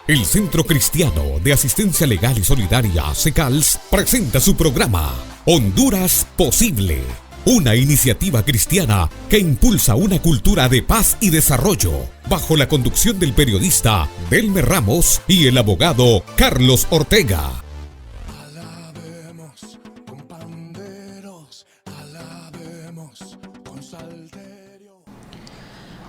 El Centro Cristiano de Asistencia Legal y Solidaria, CECALS, presenta su programa Honduras Posible, una iniciativa cristiana que impulsa una cultura de paz y desarrollo, bajo la conducción del periodista Delmer Ramos y el abogado Carlos Ortega. Alabemos con panderos, alabemos con salterio.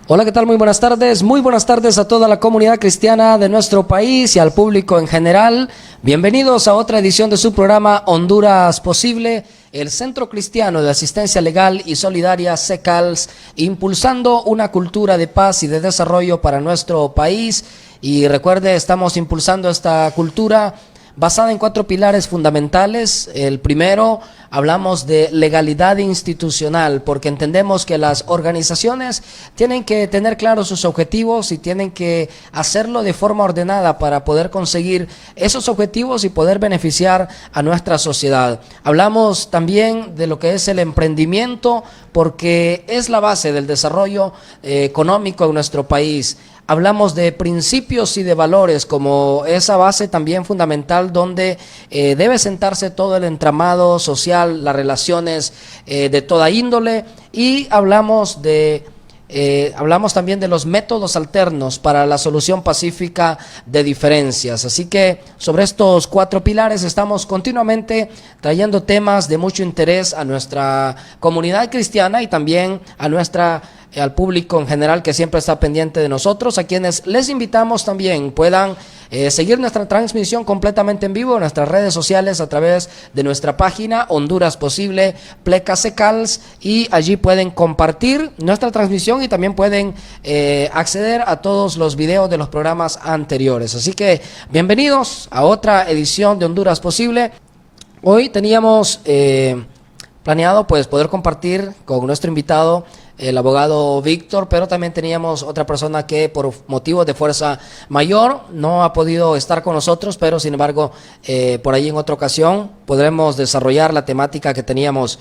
Hola, ¿qué tal? Muy buenas tardes. Muy buenas tardes a toda la comunidad cristiana de nuestro país y al público en general. Bienvenidos a otra edición de su programa Honduras Posible, el Centro Cristiano de Asistencia Legal y Solidaria, CECALS, impulsando una cultura de paz y de desarrollo para nuestro país. Y recuerde, estamos impulsando esta cultura basada en 4 pilares fundamentales. El primero, hablamos de legalidad institucional, porque entendemos que las organizaciones tienen que tener claros sus objetivos y tienen que hacerlo de forma ordenada para poder conseguir esos objetivos y poder beneficiar a nuestra sociedad. Hablamos también de lo que es el emprendimiento, porque es la base del desarrollo económico en nuestro país. Hablamos de principios y de valores como esa base también fundamental donde debe sentarse todo el entramado social, las relaciones de toda índole, y hablamos también de los métodos alternos para la solución pacífica de diferencias. Así que sobre estos 4 pilares estamos continuamente trayendo temas de mucho interés a nuestra comunidad cristiana y también al público en general que siempre está pendiente de nosotros, a quienes les invitamos también puedan seguir nuestra transmisión completamente en vivo en nuestras redes sociales a través de nuestra página Honduras Posible, Pleca CECALS, y allí pueden compartir nuestra transmisión y también pueden acceder a todos los videos de los programas anteriores. Así que bienvenidos a otra edición de Honduras Posible. Hoy teníamos planeado poder compartir con nuestro invitado, el abogado Víctor, pero también teníamos otra persona que por motivos de fuerza mayor no ha podido estar con nosotros, pero sin embargo por ahí en otra ocasión podremos desarrollar la temática que teníamos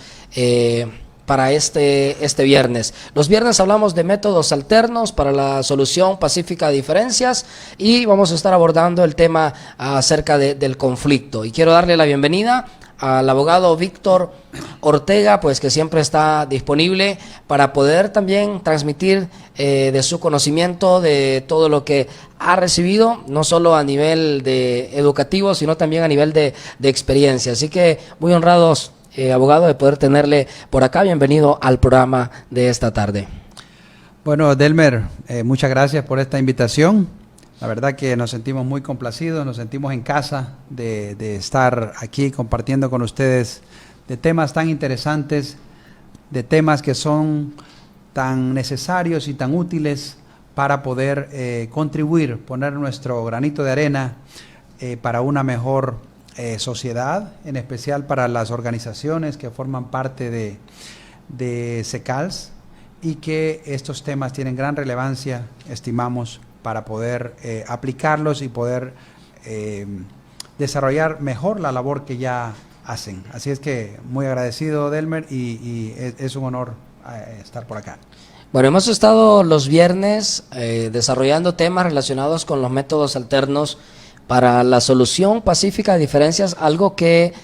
para este viernes. Los viernes hablamos de métodos alternos para la solución pacífica de diferencias y vamos a estar abordando el tema acerca del conflicto. Y quiero darle la bienvenida al abogado Víctor Ortega, pues que siempre está disponible para poder también transmitir de su conocimiento de todo lo que ha recibido, no solo a nivel de educativo, sino también a nivel de experiencia. Así que muy honrados, abogado, de poder tenerle por acá. Bienvenido al programa de esta tarde. Bueno, Delmer, muchas gracias por esta invitación. La verdad que nos sentimos muy complacidos, nos sentimos en casa de estar aquí compartiendo con ustedes de temas tan interesantes, de temas que son tan necesarios y tan útiles para poder contribuir, poner nuestro granito de arena para una mejor sociedad, en especial para las organizaciones que forman parte de CECALS, y que estos temas tienen gran relevancia, estimamos, para poder aplicarlos y poder desarrollar mejor la labor que ya hacen. Así es que muy agradecido, Delmer, y es un honor estar por acá. Bueno, hemos estado los viernes desarrollando temas relacionados con los métodos alternos para la solución pacífica de diferencias, algo que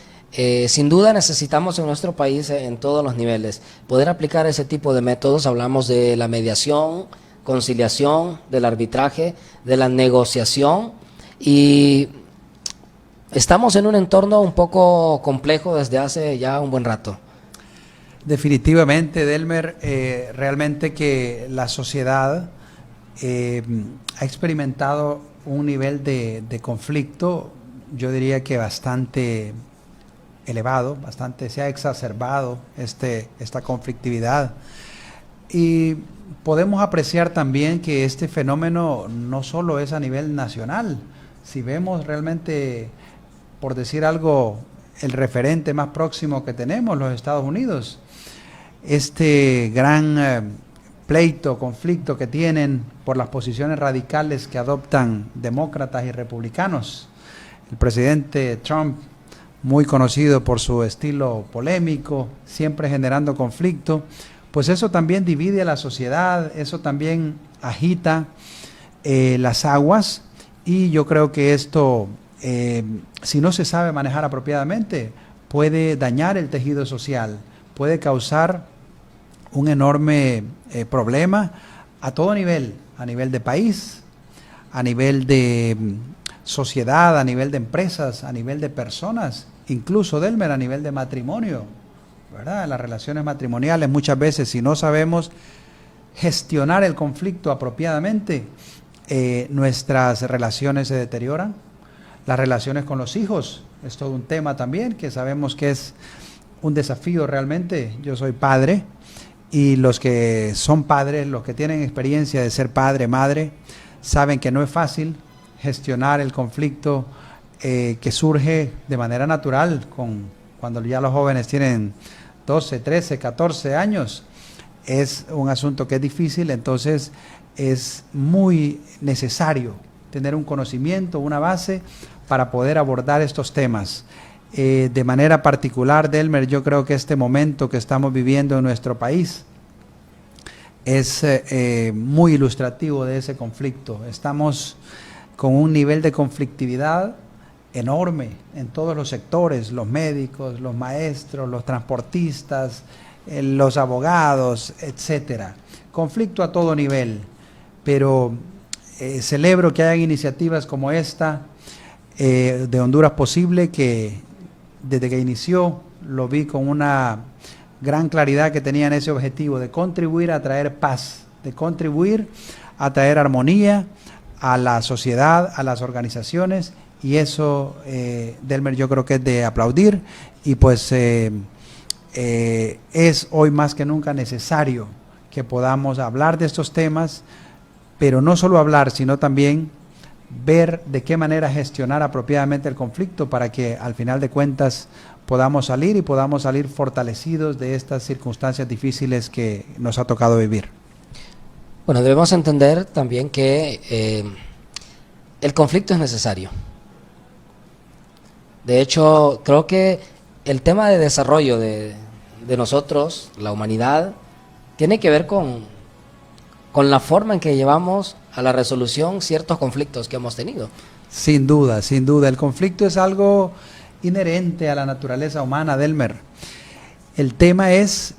sin duda necesitamos en nuestro país en todos los niveles. Poder aplicar ese tipo de métodos. Hablamos de la mediación, conciliación, del arbitraje, de la negociación, y estamos en un entorno un poco complejo desde hace ya un buen rato. Definitivamente, Delmer, realmente que la sociedad ha experimentado un nivel de conflicto, yo diría que bastante elevado, se ha exacerbado esta conflictividad, y podemos apreciar también que este fenómeno no solo es a nivel nacional. Si vemos realmente, por decir algo, el referente más próximo que tenemos, los Estados Unidos, este gran conflicto que tienen por las posiciones radicales que adoptan demócratas y republicanos. El presidente Trump, muy conocido por su estilo polémico, siempre generando conflicto, pues eso también divide a la sociedad, eso también agita las aguas, y yo creo que esto, si no se sabe manejar apropiadamente, puede dañar el tejido social, puede causar un enorme problema a todo nivel, a nivel de país, a nivel de sociedad, a nivel de empresas, a nivel de personas, incluso, Delmer, a nivel de matrimonio, ¿verdad? Las relaciones matrimoniales muchas veces, si no sabemos gestionar el conflicto apropiadamente, nuestras relaciones se deterioran. Las relaciones con los hijos es todo un tema también, que sabemos que es un desafío realmente. Yo soy padre, y los que son padres, los que tienen experiencia de ser padre, madre, saben que no es fácil gestionar el conflicto que surge de manera natural cuando ya los jóvenes tienen 12, 13, 14 años. Es un asunto que es difícil, entonces es muy necesario tener un conocimiento, una base para poder abordar estos temas. De manera particular, Delmer, yo creo que este momento que estamos viviendo en nuestro país es muy ilustrativo de ese conflicto. Estamos con un nivel de conflictividad enorme en todos los sectores, los médicos, los maestros, los transportistas, los abogados, etcétera. Conflicto a todo nivel, pero celebro que hayan iniciativas como esta de Honduras Posible, que desde que inició lo vi con una gran claridad, que tenían ese objetivo de contribuir a traer paz, de contribuir a traer armonía a la sociedad, a las organizaciones, y eso, Delmer, yo creo que es de aplaudir, y pues es hoy más que nunca necesario que podamos hablar de estos temas, pero no solo hablar, sino también ver de qué manera gestionar apropiadamente el conflicto para que al final de cuentas podamos salir fortalecidos de estas circunstancias difíciles que nos ha tocado vivir. Bueno, debemos entender también que el conflicto es necesario. De hecho, creo que el tema de desarrollo de nosotros, la humanidad, tiene que ver con la forma en que llevamos a la resolución ciertos conflictos que hemos tenido. Sin duda, sin duda. El conflicto es algo inherente a la naturaleza humana, Delmer. El tema es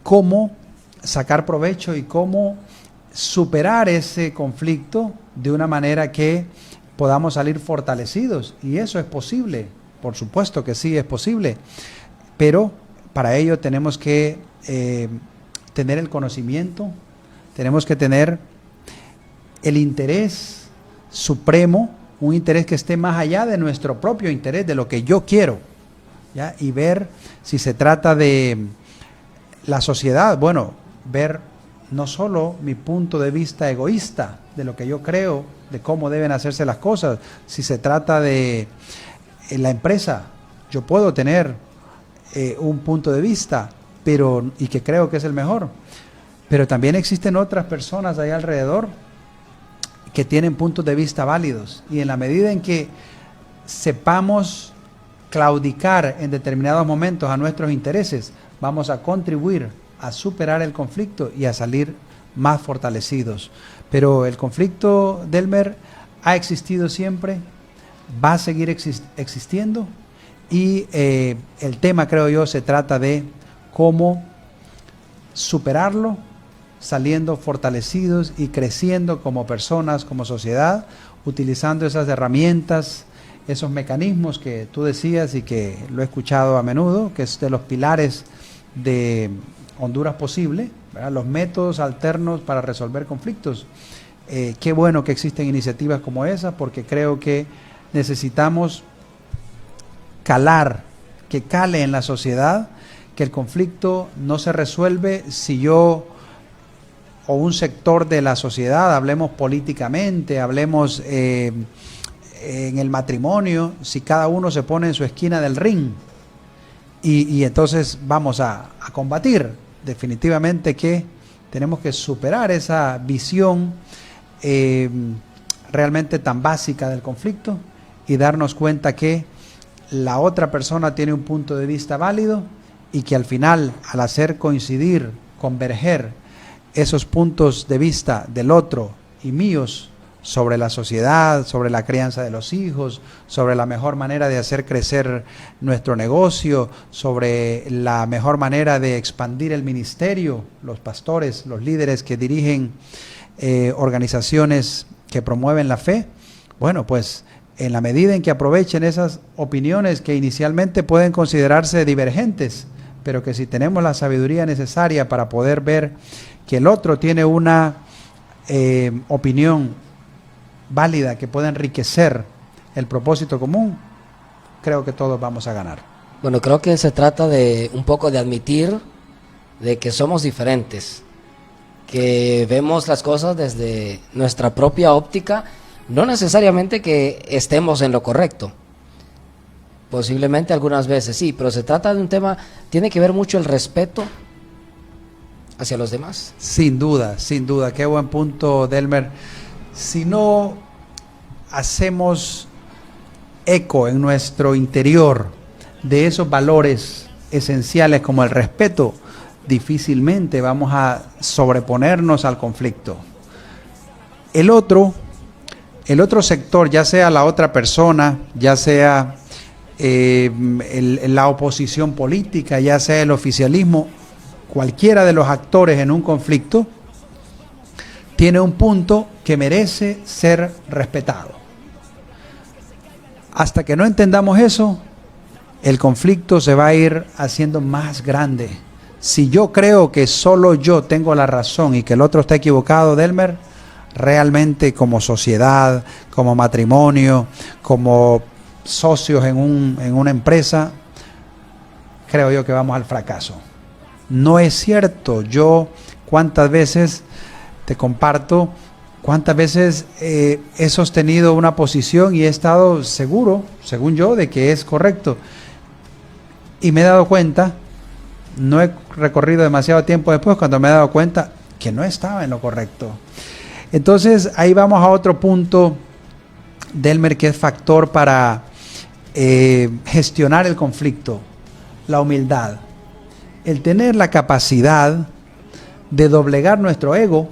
cómo sacar provecho y cómo superar ese conflicto de una manera que podamos salir fortalecidos. Y eso es posible, por supuesto que sí es posible, pero para ello tenemos que tener el conocimiento, tenemos que tener el interés supremo, un interés que esté más allá de nuestro propio interés, de lo que yo quiero, ¿ya? Y ver si se trata de la sociedad, bueno, ver no solo mi punto de vista egoísta, de lo que yo creo, de cómo deben hacerse las cosas, si se trata de la empresa, yo puedo tener un punto de vista, y que creo que es el mejor, pero también existen otras personas ahí alrededor que tienen puntos de vista válidos, y en la medida en que sepamos claudicar en determinados momentos a nuestros intereses, vamos a contribuir a superar el conflicto y a salir más fortalecidos. Pero el conflicto, Delmer, ha existido siempre, va a seguir existiendo, y el tema, creo yo, se trata de cómo superarlo, saliendo fortalecidos y creciendo como personas, como sociedad, utilizando esas herramientas, esos mecanismos que tú decías y que lo he escuchado a menudo, que es de los pilares de Honduras Posible, ¿verdad? Los métodos alternos para resolver conflictos. Qué bueno que existen iniciativas como esa, porque creo que necesitamos que cale en la sociedad, que el conflicto no se resuelve si yo o un sector de la sociedad, hablemos políticamente, hablemos en el matrimonio, si cada uno se pone en su esquina del ring y entonces vamos a combatir. Definitivamente que tenemos que superar esa visión realmente tan básica del conflicto y darnos cuenta que la otra persona tiene un punto de vista válido y que al final, al hacer coincidir, converger esos puntos de vista del otro y míos, sobre la sociedad, sobre la crianza de los hijos, sobre la mejor manera de hacer crecer nuestro negocio, sobre la mejor manera de expandir el ministerio, los pastores, los líderes que dirigen organizaciones que promueven la fe. Bueno, pues en la medida en que aprovechen esas opiniones que inicialmente pueden considerarse divergentes, pero que si tenemos la sabiduría necesaria para poder ver que el otro tiene una opinión válida que puede enriquecer el propósito común, creo que todos vamos a ganar. Bueno, creo que se trata de un poco de admitir de que somos diferentes, que vemos las cosas desde nuestra propia óptica, no necesariamente que estemos en lo correcto. Posiblemente algunas veces sí, pero se trata de un tema, tiene que ver mucho el respeto hacia los demás. Sin duda, qué buen punto, Delmer. Si no hacemos eco en nuestro interior de esos valores esenciales como el respeto, difícilmente vamos a sobreponernos al conflicto. El otro sector, ya sea la otra persona, ya sea la oposición política, ya sea el oficialismo, cualquiera de los actores en un conflicto, tiene un punto que merece ser respetado. Hasta que no entendamos eso, el conflicto se va a ir haciendo más grande. Si yo creo que solo yo tengo la razón y que el otro está equivocado, Delmer, realmente como sociedad, como matrimonio, como socios en una empresa, creo yo que vamos al fracaso. No es cierto. Yo cuántas veces te comparto, cuántas veces he sostenido una posición y he estado seguro, según yo, de que es correcto. Y me he dado cuenta, no he recorrido demasiado tiempo después, cuando me he dado cuenta que no estaba en lo correcto. Entonces ahí vamos a otro punto, Delmer, que es factor para gestionar el conflicto: la humildad. El tener la capacidad de doblegar nuestro ego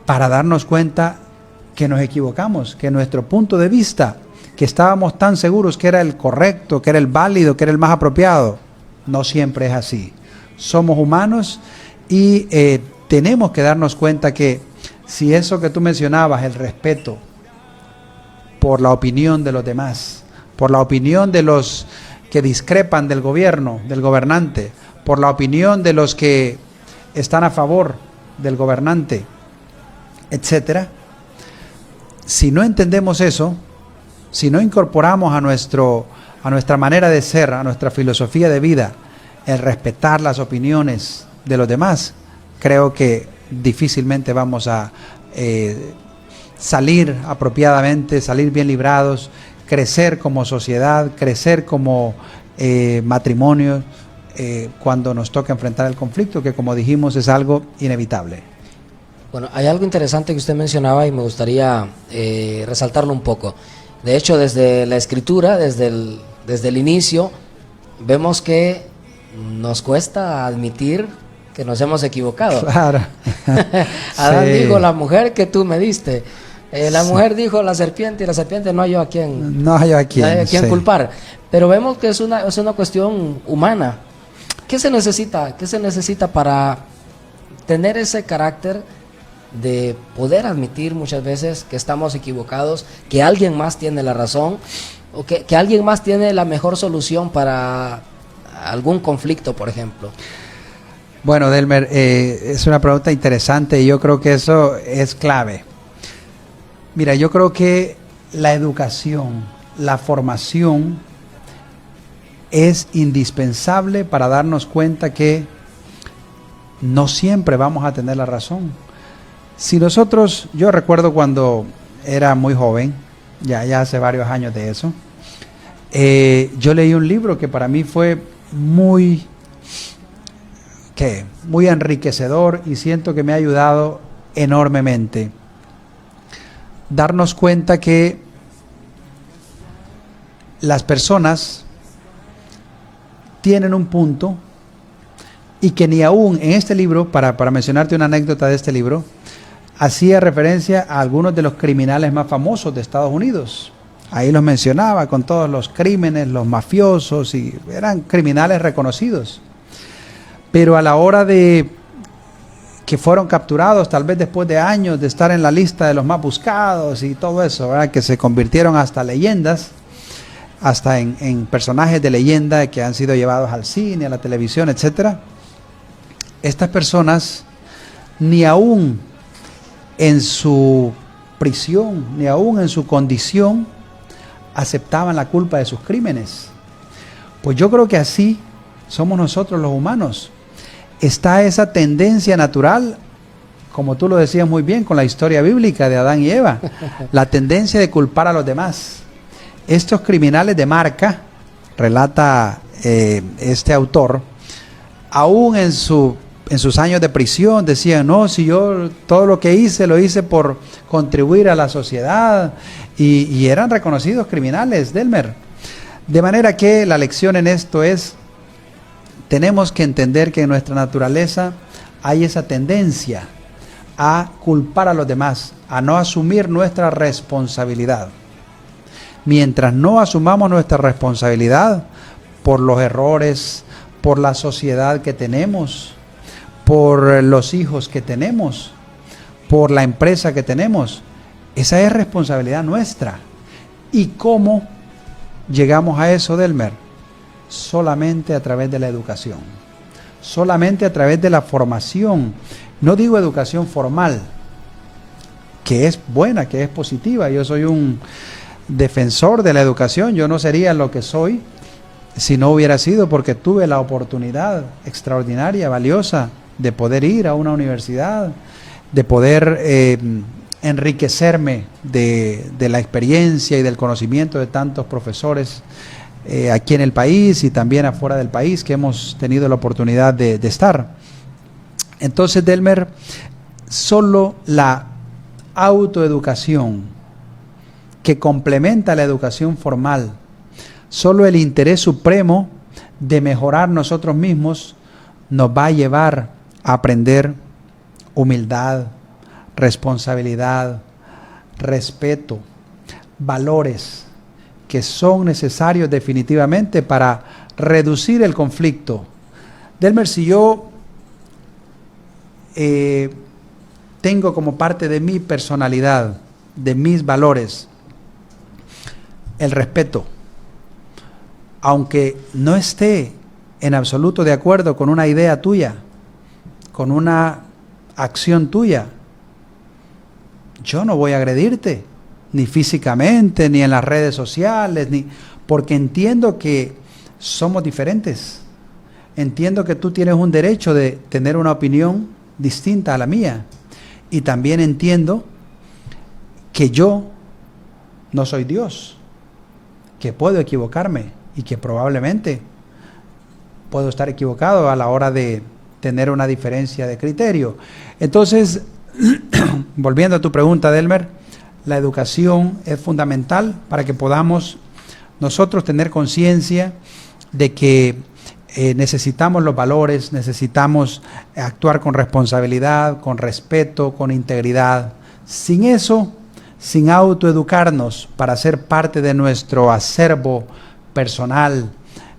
para darnos cuenta que nos equivocamos, que nuestro punto de vista, que estábamos tan seguros que era el correcto, que era el válido, que era el más apropiado, no siempre es así. Somos humanos y tenemos que darnos cuenta que si eso que tú mencionabas, el respeto por la opinión de los demás, por la opinión de los que discrepan del gobierno, del gobernante, por la opinión de los que están a favor del gobernante, etcétera. Si no entendemos eso, si no incorporamos a nuestra manera de ser, a nuestra filosofía de vida, el respetar las opiniones de los demás, creo que difícilmente vamos a salir apropiadamente, salir bien librados, crecer como sociedad, crecer como matrimonio, cuando nos toca enfrentar el conflicto, que como dijimos es algo inevitable. Bueno, hay algo interesante que usted mencionaba y me gustaría resaltarlo un poco. De hecho, desde la escritura, desde el inicio, vemos que nos cuesta admitir que nos hemos equivocado. Claro. Adán Sí. dijo, la mujer que tú me diste. La mujer dijo, la serpiente, y la serpiente no hay a quien, No hay a quien, sí, sí. culpar. Pero vemos que es una cuestión humana. ¿Qué se necesita? ¿Qué se necesita para tener ese carácter de poder admitir muchas veces que estamos equivocados, que alguien más tiene la razón, o que alguien más tiene la mejor solución para algún conflicto, por ejemplo? Bueno, Delmer, es una pregunta interesante y yo creo que eso es clave. Mira, yo creo que la educación, la formación es indispensable para darnos cuenta que no siempre vamos a tener la razón. Si nosotros, yo recuerdo cuando era muy joven, ya hace varios años de eso, yo leí un libro que para mí fue muy enriquecedor y siento que me ha ayudado enormemente. Darnos cuenta que las personas tienen un punto y que ni aún en este libro, para mencionarte una anécdota de este libro, hacía referencia a algunos de los criminales más famosos de Estados Unidos. Ahí los mencionaba con todos los crímenes, los mafiosos, y eran criminales reconocidos. Pero a la hora de que fueron capturados, tal vez después de años de estar en la lista de los más buscados y todo eso, ¿verdad?, que se convirtieron hasta leyendas, hasta en personajes de leyenda que han sido llevados al cine, a la televisión, etcétera. Estas personas, ni aún en su prisión, ni aún en su condición, aceptaban la culpa de sus crímenes. Pues yo creo que así somos nosotros los humanos. Está esa tendencia natural, como tú lo decías muy bien con la historia bíblica de Adán y Eva, la tendencia de culpar a los demás. Estos criminales de marca, relata este autor, aún en sus años de prisión decían, no, si yo todo lo que hice, lo hice por contribuir a la sociedad, y eran reconocidos criminales, Delmer. De manera que la lección en esto es, tenemos que entender que en nuestra naturaleza hay esa tendencia a culpar a los demás, a no asumir nuestra responsabilidad. Mientras no asumamos nuestra responsabilidad por los errores, por la sociedad que tenemos, por los hijos que tenemos, por la empresa que tenemos, esa es responsabilidad nuestra. ¿Y cómo llegamos a eso, Delmer? Solamente a través de la educación, solamente a través de la formación. No digo educación formal, que es buena, que es positiva. Yo soy un defensor de la educación. Yo no sería lo que soy si no hubiera sido porque tuve la oportunidad extraordinaria, valiosa, de poder ir a una universidad, de poder enriquecerme de la experiencia y del conocimiento de tantos profesores aquí en el país y también afuera del país que hemos tenido la oportunidad de estar. Entonces, Delmer, solo la autoeducación que complementa la educación formal, solo el interés supremo de mejorar nosotros mismos nos va a llevar a aprender humildad, responsabilidad, respeto, valores que son necesarios definitivamente para reducir el conflicto. Delmer, si yo tengo como parte de mi personalidad, de mis valores, el respeto, aunque no esté en absoluto de acuerdo con una idea tuya, con una acción tuya, yo no voy a agredirte, ni físicamente, ni en las redes sociales, porque entiendo que somos diferentes. Entiendo que tú tienes un derecho de tener una opinión distinta a la mía. Y también entiendo que yo no soy Dios, que puedo equivocarme y que probablemente puedo estar equivocado a la hora de tener una diferencia de criterio. Entonces, volviendo a tu pregunta, Delmer, la educación es fundamental para que podamos nosotros tener conciencia de que necesitamos los valores, necesitamos actuar con responsabilidad, con respeto, con integridad. Sin eso, sin autoeducarnos para ser parte de nuestro acervo personal,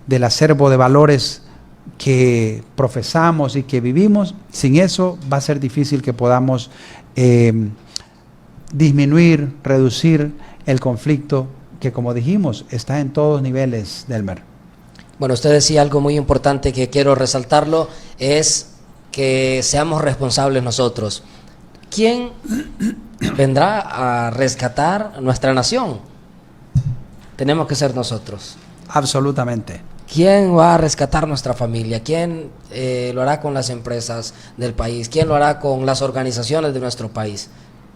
del acervo de valores que profesamos y que vivimos, sin eso va a ser difícil que podamos disminuir, reducir el conflicto que, como dijimos, está en todos niveles, Delmer. Bueno, usted decía algo muy importante que quiero resaltarlo, es que seamos responsables nosotros. ¿Quién vendrá a rescatar nuestra nación? Tenemos que ser nosotros. Absolutamente. ¿Quién va a rescatar nuestra familia? ¿Quién lo hará con las empresas del país? ¿Quién lo hará con las organizaciones de nuestro país?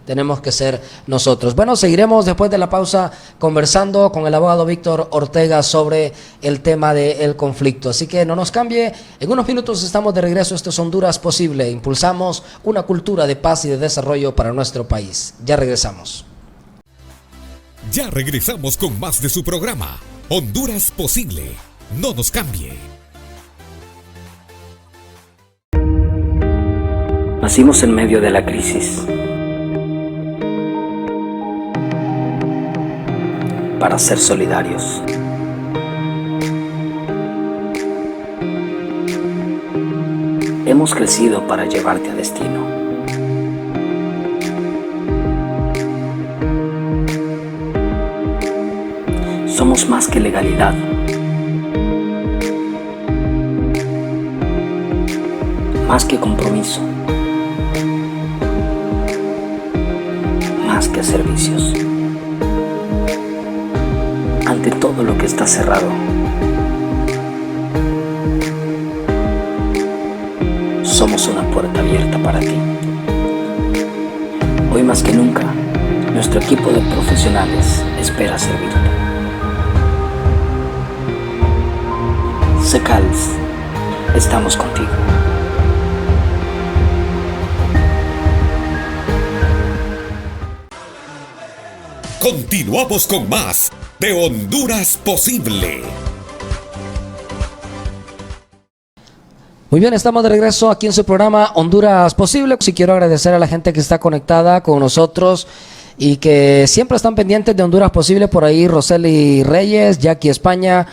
Tenemos que ser nosotros. Bueno, seguiremos después de la pausa conversando con el abogado Víctor Ortega sobre el tema del conflicto. Así que no nos cambie. En unos minutos estamos de regreso. Esto es Honduras Posible. Impulsamos una cultura de paz y de desarrollo para nuestro país. Ya regresamos. Ya regresamos con más de su programa, Honduras Posible. No nos cambie. Nacimos en medio de la crisis. para ser solidarios. Hemos crecido para llevarte a destino. Somos más que legalidad. Más que compromiso. Más que servicios. Ante todo lo que está cerrado, somos una puerta abierta para ti. Hoy más que nunca, nuestro equipo de profesionales espera servirte. Secals, estamos contigo. Continuamos con más de Honduras Posible. Muy bien, estamos de regreso aquí en su programa Honduras Posible. Sí, quiero agradecer a la gente que está conectada con nosotros y que siempre están pendientes de Honduras Posible. Por ahí Roseli Reyes, Jackie España,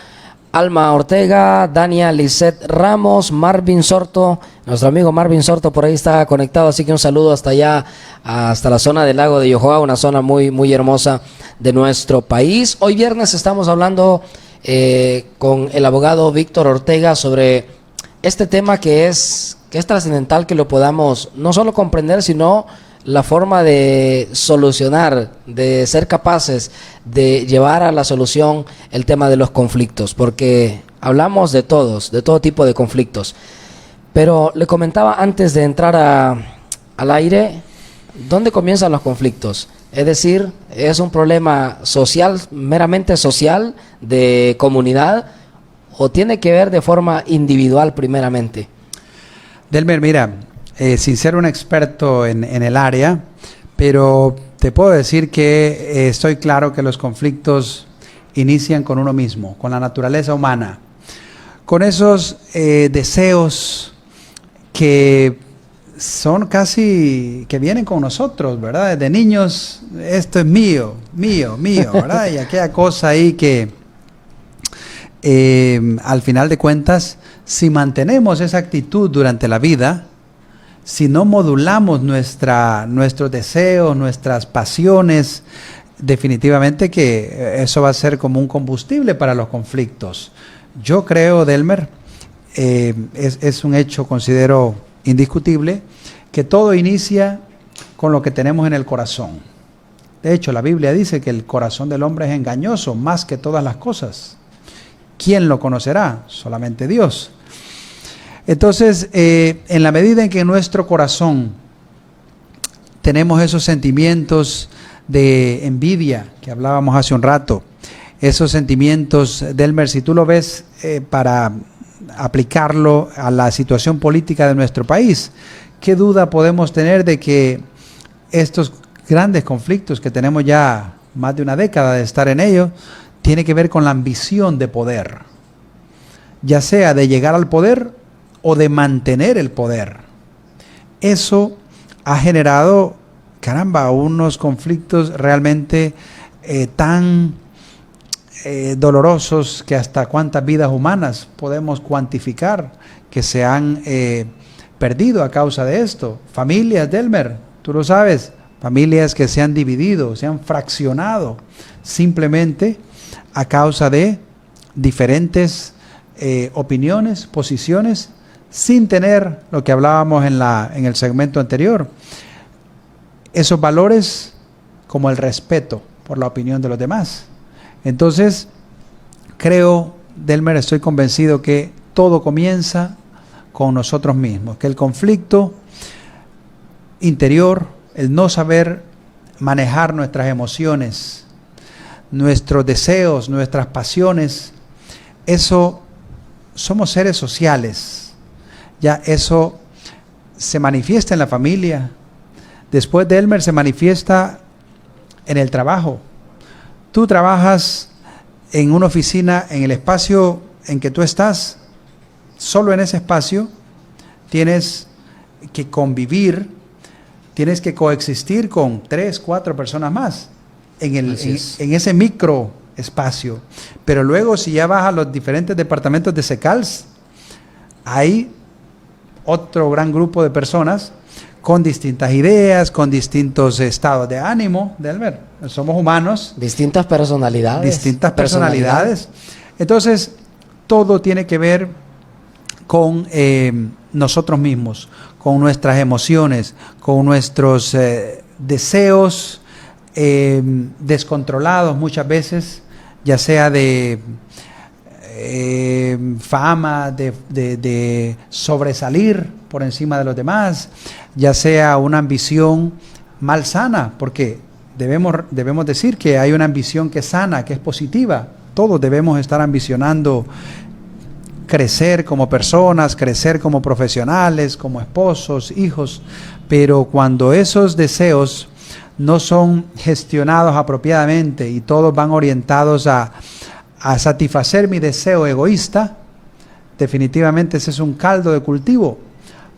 Alma Ortega, Dania Lisette Ramos, Marvin Sorto, nuestro amigo Marvin Sorto por ahí está conectado, así que un saludo hasta allá, hasta la zona del lago de Yohoa, una zona muy, muy hermosa de nuestro país. Hoy viernes estamos hablando con el abogado Víctor Ortega sobre este tema que es trascendental, que lo podamos no solo comprender, sino la forma de solucionar, de ser capaces de llevar a la solución el tema de los conflictos, porque hablamos de todos, de todo tipo de conflictos. Pero le comentaba antes de entrar al aire, ¿dónde comienzan los conflictos? Es decir, ¿es un problema social, meramente social, de comunidad, o tiene que ver de forma individual primeramente? Delmer, mira, sin ser un experto en el área, pero te puedo decir que estoy claro que los conflictos inician con uno mismo, con la naturaleza humana, con esos deseos que son casi, que vienen con nosotros, ¿verdad? Desde niños, esto es mío, mío, mío, ¿verdad? Y aquella cosa ahí que al final de cuentas, si mantenemos esa actitud durante la vida, si no modulamos nuestros deseos, nuestras pasiones, definitivamente que eso va a ser como un combustible para los conflictos. Yo creo, Delmer, es un hecho, considero indiscutible, que todo inicia con lo que tenemos en el corazón. De hecho, la Biblia dice que el corazón del hombre es engañoso más que todas las cosas. ¿Quién lo conocerá? Solamente Dios. Entonces, en la medida en que en nuestro corazón tenemos esos sentimientos de envidia que hablábamos hace un rato, esos sentimientos, Delmer, si tú lo ves para aplicarlo a la situación política de nuestro país, ¿qué duda podemos tener de que estos grandes conflictos que tenemos ya más de una década de estar en ellos, tiene que ver con la ambición de poder, ya sea de llegar al poder o de mantener el poder? Eso ha generado, caramba, unos conflictos realmente tan dolorosos que hasta cuántas vidas humanas podemos cuantificar que se han perdido a causa de esto. Familias, Delmer, tú lo sabes, familias que se han dividido, se han fraccionado simplemente a causa de diferentes opiniones, posiciones, sin tener lo que hablábamos en el segmento anterior, esos valores como el respeto por la opinión de los demás. Entonces, creo, Delmer, estoy convencido que todo comienza con nosotros mismos, que el conflicto interior, el no saber manejar nuestras emociones, nuestros deseos, nuestras pasiones, eso, somos seres sociales. Ya eso se manifiesta en la familia. Después de Elmer se manifiesta en el trabajo. Tú trabajas en una oficina, en el espacio en que tú estás, solo en ese espacio tienes que convivir, tienes que coexistir con 3, 4 personas más en ese micro espacio. Pero luego, si ya vas a los diferentes departamentos de SECALS, hay otro gran grupo de personas con distintas ideas, con distintos estados de ánimo, Delmer. Somos humanos. Distintas personalidades. Distintas personalidades. Entonces, todo tiene que ver con nosotros mismos, con nuestras emociones, con nuestros deseos descontrolados muchas veces, ya sea de fama, de sobresalir por encima de los demás, ya sea una ambición malsana, porque debemos decir que hay una ambición que es sana, que es positiva. Todos debemos estar ambicionando crecer como personas, crecer como profesionales, como esposos, hijos, pero cuando esos deseos no son gestionados apropiadamente y todos van orientados a satisfacer mi deseo egoísta, definitivamente ese es un caldo de cultivo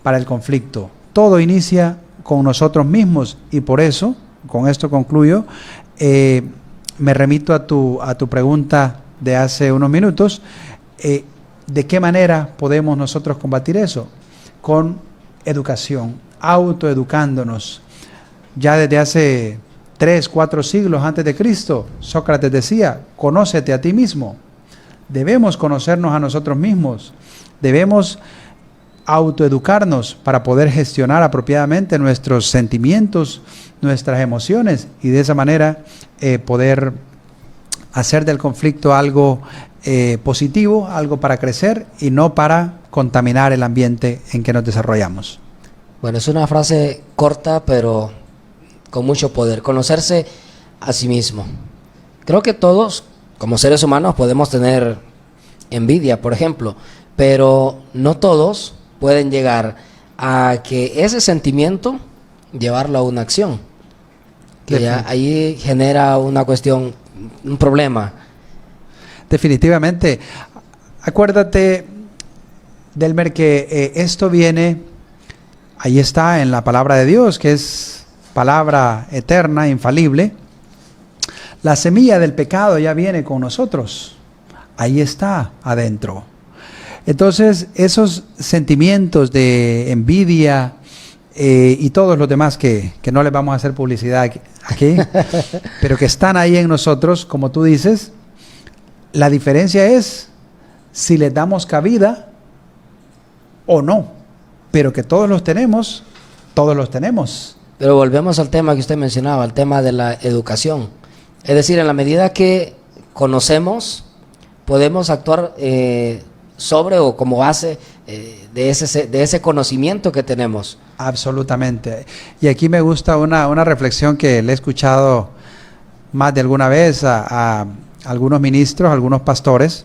para el conflicto. Todo inicia con nosotros mismos y por eso, con esto concluyo, me remito a tu pregunta de hace unos minutos. ¿De qué manera podemos nosotros combatir eso? Con educación, autoeducándonos. Ya desde hace 3, 4 siglos antes de Cristo, Sócrates decía, conócete a ti mismo. Debemos conocernos a nosotros mismos. Debemos autoeducarnos para poder gestionar apropiadamente nuestros sentimientos, nuestras emociones y de esa manera poder hacer del conflicto algo positivo, algo para crecer y no para contaminar el ambiente en que nos desarrollamos. Bueno, es una frase corta pero con mucho poder. Conocerse a sí mismo. Creo que todos, como seres humanos, podemos tener envidia, por ejemplo, pero no todos pueden llegar a que ese sentimiento llevarlo a una acción. Que ya ahí genera una cuestión, un problema. Definitivamente. Acuérdate, Delmer, que esto viene, ahí está en la palabra de Dios, que es palabra eterna, infalible. La semilla del pecado ya viene con nosotros. Ahí está adentro. Entonces, esos sentimientos de envidia y todos los demás que no les vamos a hacer publicidad aquí, pero que están ahí en nosotros, como tú dices, la diferencia es si les damos cabida o no, pero que todos los tenemos, todos los tenemos. Pero volvemos al tema que usted mencionaba, al tema de la educación. Es decir, en la medida que conocemos, podemos actuar sobre o como base de ese conocimiento que tenemos. Absolutamente. Y aquí me gusta una reflexión que le he escuchado más de alguna vez a algunos ministros, algunos pastores,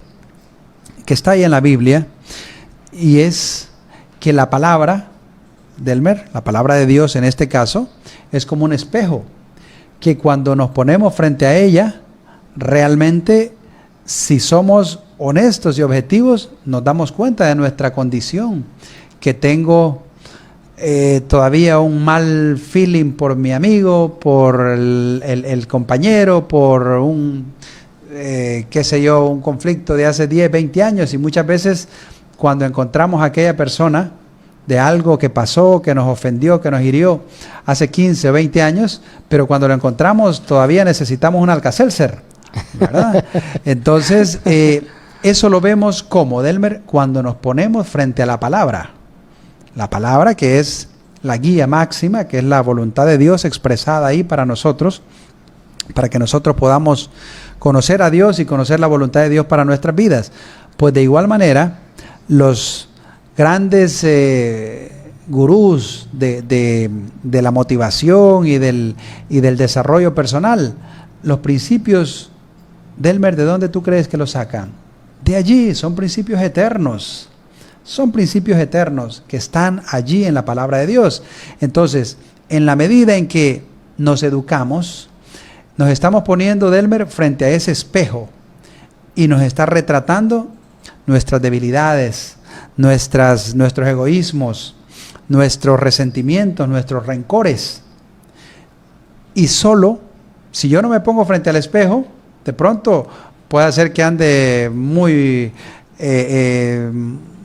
que está ahí en la Biblia, y es que la palabra, Delmer, la palabra de Dios en este caso, es como un espejo, que cuando nos ponemos frente a ella, realmente, si somos honestos y objetivos, nos damos cuenta de nuestra condición, que tengo todavía un mal feeling por mi amigo, por el compañero, por un un conflicto de hace 10, 20 años, y muchas veces cuando encontramos a aquella persona de algo que pasó, que nos ofendió, que nos hirió hace 15 o 20 años, pero cuando lo encontramos todavía necesitamos un Alka-Seltzer, ¿verdad? Entonces, eso lo vemos como, Delmer, cuando nos ponemos frente a la palabra que es la guía máxima, que es la voluntad de Dios expresada ahí para nosotros, para que nosotros podamos conocer a Dios y conocer la voluntad de Dios para nuestras vidas. Pues de igual manera, los grandes gurús de la motivación y del desarrollo personal, los principios, Delmer, ¿de dónde tú crees que los sacan? De allí, son principios eternos. Son principios eternos que están allí en la palabra de Dios. Entonces, en la medida en que nos educamos, nos estamos poniendo, Delmer, frente a ese espejo y nos está retratando nuestras debilidades, nuestros egoísmos, nuestros resentimientos, nuestros rencores. Y solo, si yo no me pongo frente al espejo, De pronto puede ser que ande muy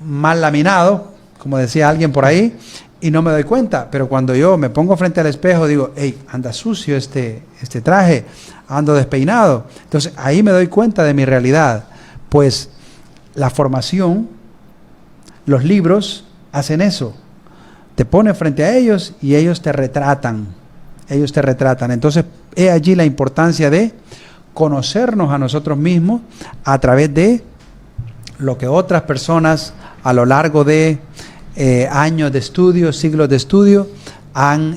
mal laminado, como decía alguien por ahí, y no me doy cuenta. Pero cuando yo me pongo frente al espejo, digo, hey, anda sucio este traje, ando despeinado. Entonces ahí me doy cuenta de mi realidad. Pues la formación, los libros hacen eso. Te pones frente a ellos y ellos te retratan. Ellos te retratan. Entonces, es allí la importancia de conocernos a nosotros mismos a través de lo que otras personas a lo largo de años de estudio, siglos de estudio, han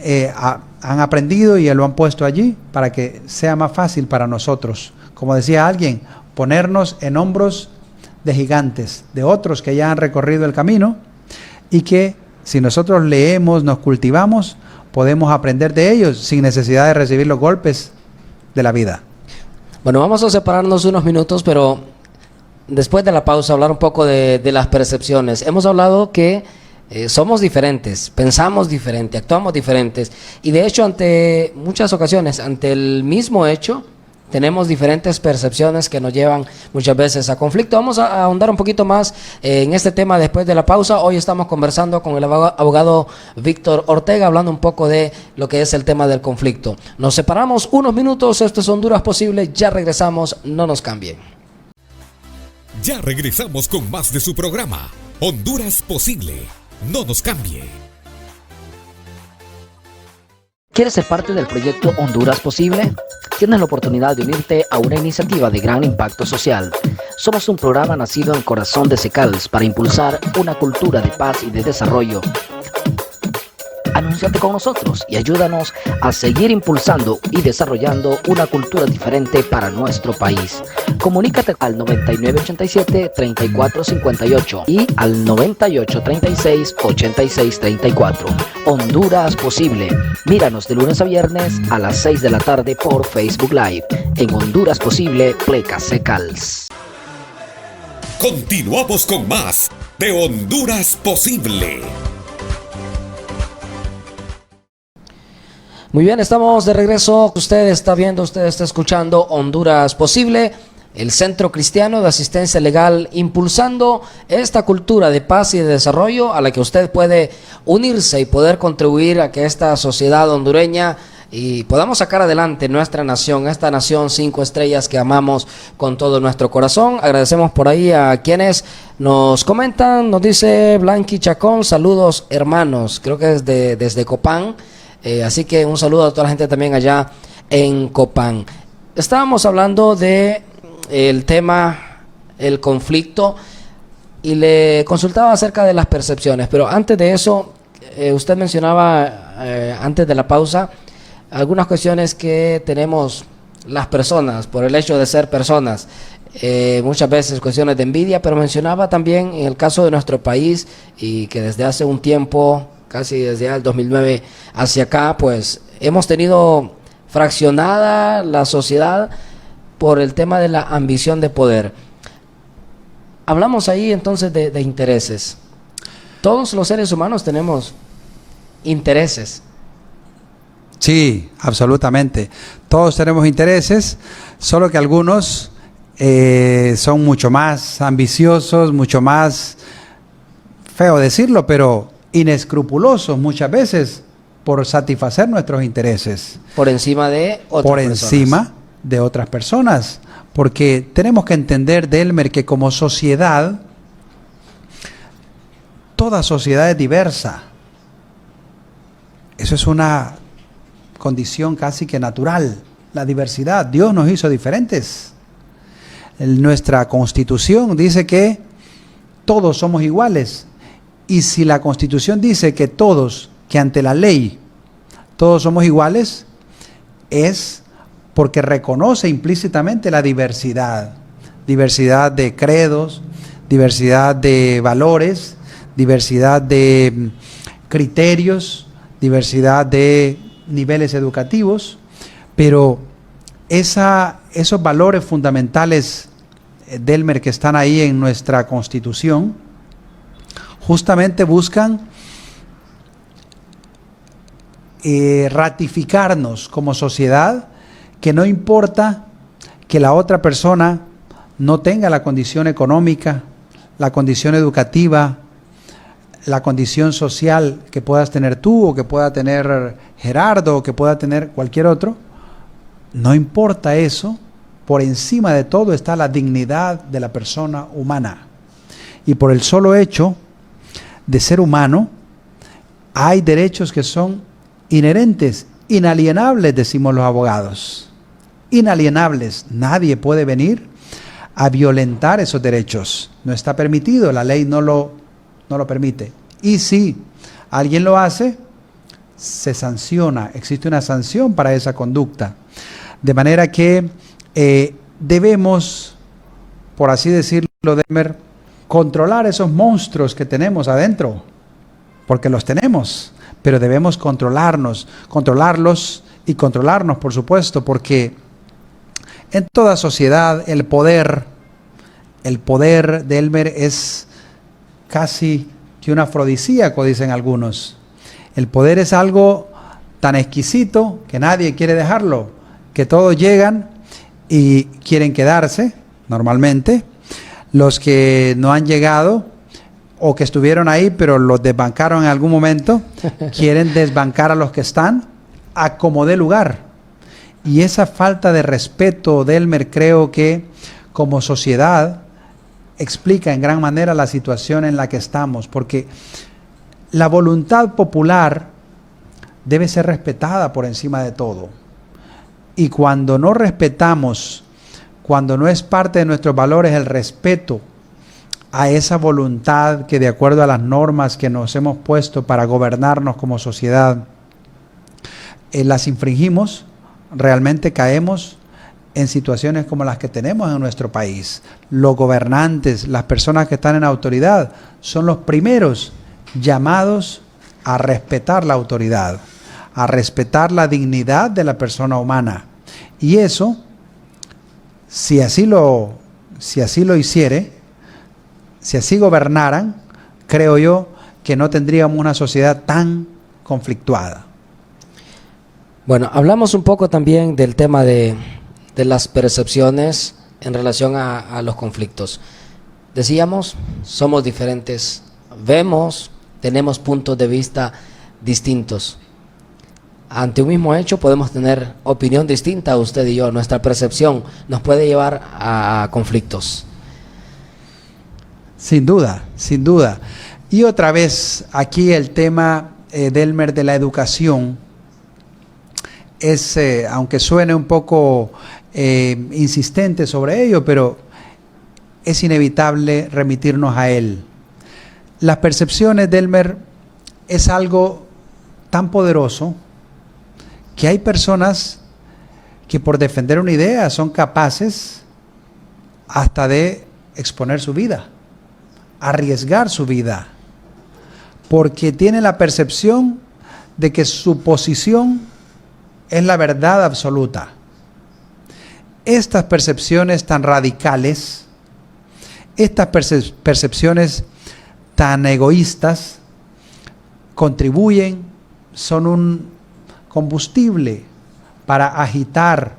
aprendido y lo han puesto allí para que sea más fácil para nosotros. Como decía alguien, ponernos en hombros de gigantes, de otros que ya han recorrido el camino y que si nosotros leemos, nos cultivamos, podemos aprender de ellos sin necesidad de recibir los golpes de la vida. Bueno, vamos a separarnos unos minutos, pero después de la pausa hablar un poco de las percepciones. Hemos hablado que somos diferentes, pensamos diferente, actuamos diferentes y de hecho ante muchas ocasiones, ante el mismo hecho, tenemos diferentes percepciones que nos llevan muchas veces a conflicto. Vamos a ahondar un poquito más en este tema después de la pausa. Hoy estamos conversando con el abogado Víctor Ortega, hablando un poco de lo que es el tema del conflicto. Nos separamos unos minutos, esto es Honduras Posible, ya regresamos, no nos cambien. Ya regresamos con más de su programa, Honduras Posible, no nos cambie. ¿Quieres ser parte del proyecto Honduras Posible? Tienes la oportunidad de unirte a una iniciativa de gran impacto social. Somos un programa nacido en corazón de Secals para impulsar una cultura de paz y de desarrollo. Anúnciate con nosotros y ayúdanos a seguir impulsando y desarrollando una cultura diferente para nuestro país. Comunícate al 9987-3458 y al 9836-8634. Honduras Posible. Míranos de lunes a viernes a las 6 de la tarde por Facebook Live. En Honduras Posible, Pleca Secals. Continuamos con más de Honduras Posible. Muy bien, estamos de regreso. Usted está viendo, usted está escuchando Honduras Posible, el Centro Cristiano de Asistencia Legal, impulsando esta cultura de paz y de desarrollo a la que usted puede unirse y poder contribuir a que esta sociedad hondureña y podamos sacar adelante nuestra nación, esta nación 5 estrellas que amamos con todo nuestro corazón. Agradecemos por ahí a quienes nos comentan. Nos dice Blanqui Chacón, saludos hermanos, creo que es desde Copán. Así que un saludo a toda la gente también allá en Copán. Estábamos hablando de el tema, el conflicto, y le consultaba acerca de las percepciones, pero antes de eso, usted mencionaba antes de la pausa algunas cuestiones que tenemos las personas por el hecho de ser personas, muchas veces cuestiones de envidia, pero mencionaba también en el caso de nuestro país y que desde hace un tiempo, casi desde el 2009 hacia acá, pues hemos tenido fraccionada la sociedad por el tema de la ambición de poder. Hablamos ahí entonces de intereses. Todos los seres humanos tenemos intereses. Sí, absolutamente. Todos tenemos intereses, solo que algunos son mucho más ambiciosos, mucho más, feo decirlo, pero inescrupulosos muchas veces por satisfacer nuestros intereses. Por encima de otras Por personas. encima de otras personas. Porque tenemos que entender, Delmer, que como sociedad, toda sociedad es diversa. Eso es una condición casi que natural, la diversidad. Dios nos hizo diferentes. Nuestra Constitución dice que todos somos iguales. Y si la Constitución dice que todos, que ante la ley, todos somos iguales, es porque reconoce implícitamente la diversidad. Diversidad de credos, diversidad de valores, diversidad de criterios, diversidad de niveles educativos, pero esos valores fundamentales, Delmer, que están ahí en nuestra Constitución, justamente buscan ratificarnos como sociedad, que no importa que la otra persona no tenga la condición económica, la condición educativa, la condición social que puedas tener tú o que pueda tener Gerardo o que pueda tener cualquier otro. No importa eso, por encima de todo está la dignidad de la persona humana. Y por el solo hecho de ser humano, hay derechos que son inherentes, inalienables, decimos los abogados. Inalienables. Nadie puede venir a violentar esos derechos. No está permitido, la ley no lo permite. Y si alguien lo hace, se sanciona, existe una sanción para esa conducta. De manera que debemos, por así decirlo, Delmer, controlar esos monstruos que tenemos adentro, porque los tenemos, pero debemos controlarlos y controlarnos, por supuesto, porque en toda sociedad el poder de Elmer es casi que un afrodisíaco, dicen algunos. El poder es algo tan exquisito que nadie quiere dejarlo, que todos llegan y quieren quedarse, normalmente. Los que no han llegado o que estuvieron ahí pero los desbancaron en algún momento, quieren desbancar a los que están a como dé lugar. Y esa falta de respeto, Delmer, creo que como sociedad explica en gran manera la situación en la que estamos, porque la voluntad popular debe ser respetada por encima de todo. Y cuando no respetamos, cuando no es parte de nuestros valores el respeto a esa voluntad que de acuerdo a las normas que nos hemos puesto para gobernarnos como sociedad, las infringimos, realmente caemos en situaciones como las que tenemos en nuestro país. Los gobernantes, las personas que están en autoridad, son los primeros llamados a respetar la autoridad, a respetar la dignidad de la persona humana. Y eso, si así lo hiciere, si así gobernaran, creo yo que no tendríamos una sociedad tan conflictuada. Bueno, hablamos un poco también del tema de las percepciones en relación a los conflictos. Decíamos, somos diferentes, vemos, tenemos puntos de vista distintos. Ante un mismo hecho podemos tener opinión distinta, usted y yo. Nuestra percepción nos puede llevar a conflictos. Sin duda, sin duda. Y otra vez, aquí el tema, Delmer, de la educación es, aunque suene un poco insistente sobre ello, pero es inevitable remitirnos a él. Las percepciones, Delmer, es algo tan poderoso que hay personas que por defender una idea son capaces hasta de exponer su vida, arriesgar su vida, porque tienen la percepción de que su posición es la verdad absoluta. Estas percepciones tan radicales, estas percepciones tan egoístas, contribuyen, son un combustible para agitar